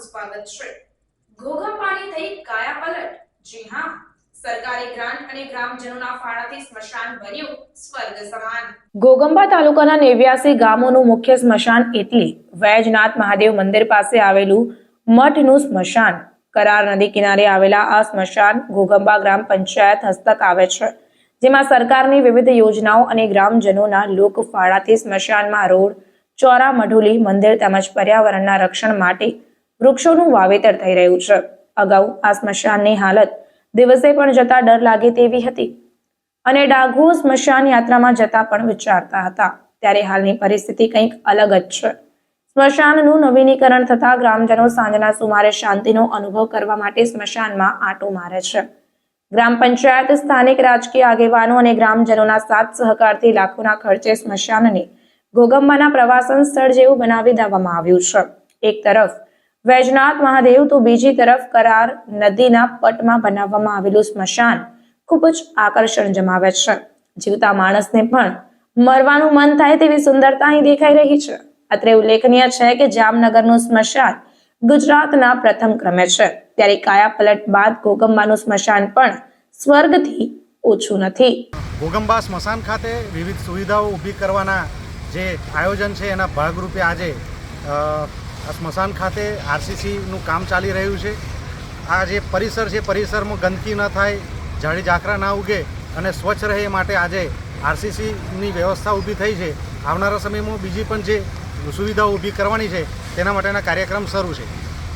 આપનું સ્વાગત છે। ઘોઘાપાણી થઈ કાયાપલટ। જી હા, સરકારી ગ્રાન્ટ અને ગ્રામજનોના ફાળાથી સ્મશાન બન્યું સ્વર્ગ સમાન। ઘોઘંબા તાલુકાના 89 ગામોનું મુખ્ય સ્મશાન એટલે વૈજનાથ મહાદેવ મંદિર પાસે આવેલું મઠનું સ્મશાન। કરાર નદી કિનારે આવેલા આ સ્મશાન ઘોઘંબા ગ્રામ પંચાયત હસ્તક આવે છે, જેમાં સરકારની વિવિધ યોજનાઓ અને ગ્રામજનોના લોક ફાળાથી સ્મશાનમાં રોડ, ચોરા, મઢુલી, મંદિર તેમજ પર્યાવરણના રક્ષણ માટે વૃક્ષોનું વાવેતર થઈ રહ્યું છે। અગાઉ આ સ્મશાનની હાલત દિવસે પણ જતા ડર લાગે તેવી હતી અને ડાઘુઓ સ્મશાન યાત્રામાં જતા પણ વિચારતા હતા, ત્યારે હાલની પરિસ્થિતિ કંઈક અલગ જ છે। સ્મશાનનું નવીનીકરણ થતા ગ્રામજનો સાંજના સુમારે શાંતિનો અનુભવ કરવા માટે સ્મશાનમાં આંટો મારે છે। ગ્રામ પંચાયત, સ્થાનિક રાજકીય આગેવાનો અને ગ્રામજનોના સાથ સહકારથી લાખોના ખર્ચે સ્મશાનને ઘોઘંબાના પ્રવાસન સ્થળ જેવું બનાવી દેવામાં આવ્યું છે। એક તરફ વૈજનાથ મહાદેવ તો બીજી તરફ કરાર નદીના પટમાં બનાવવામાં આવેલું સ્મશાન ખૂબ જ આકર્ષણ જમાવે છે। જીવતા માણસને પણ મરવાનું મન થાય તેવી સુંદરતા અહીં દેખાઈ રહી છે। અત્રે ઉલ્લેખનીય છે કે જામનગરનું સ્મશાન ગુજરાતના પ્રથમ ક્રમે છે, ત્યારે કાયાપલટ બાદ ઘોઘંબાનું સ્મશાન પણ સ્વર્ગથી ઓછું નથી। ઘોઘંબા સ્મશાન ખાતે વિવિધ સુવિધાઓ ઊભી કરવાના જે આયોજન છે એના ભાગરૂપે આજે આ સ્મશાન ખાતે આરસીસીનું કામ ચાલી રહ્યું છે। આ જે પરિસર છે, પરિસરમાં ગંદકી ન થાય, ઝાડી ઝાકરા ના ઉગે અને સ્વચ્છ રહે એ માટે આજે આરસીસીની વ્યવસ્થા ઊભી થઈ છે। આવનારા સમયમાં બીજી પણ જે સુવિધાઓ ઊભી કરવાની છે તેના માટેના કાર્યક્રમ શરૂ છે।